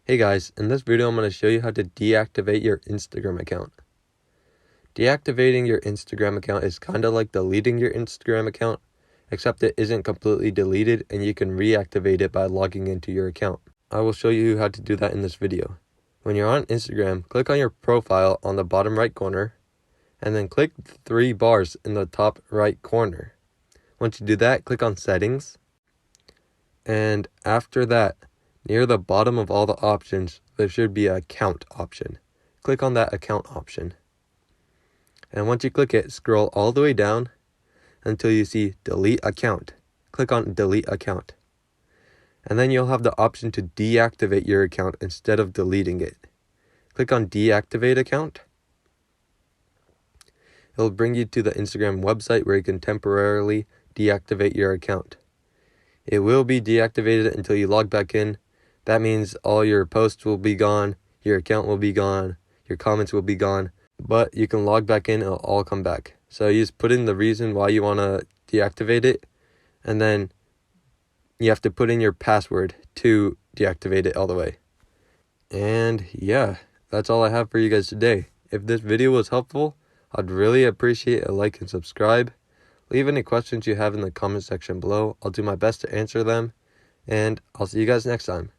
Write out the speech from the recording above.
Hey guys, in this video I'm going to show you how to deactivate your Instagram account. Deactivating your Instagram account is kind of like deleting your Instagram account, except it isn't completely deleted and you can reactivate it by logging into your account. I will show you how to do that in this video. When you're on Instagram, click on your profile on the bottom right corner, and then click the 3 bars in the top right corner. Once you do that, click on Settings, and after that, near the bottom of all the options, there should be an account option. Click on that account option. And once you click it, scroll all the way down until you see delete account. Click on delete account. And then you'll have the option to deactivate your account instead of deleting it. Click on deactivate account. It'll bring you to the Instagram website where you can temporarily deactivate your account. It will be deactivated until you log back in. That means all your posts will be gone, your account will be gone, your comments will be gone, but you can log back in, it'll all come back. So you just put in the reason why you want to deactivate it, and then you have to put in your password to deactivate it all the way. And yeah, that's all I have for you guys today. If this video was helpful, I'd really appreciate a like and subscribe. Leave any questions you have in the comment section below. I'll do my best to answer them, and I'll see you guys next time.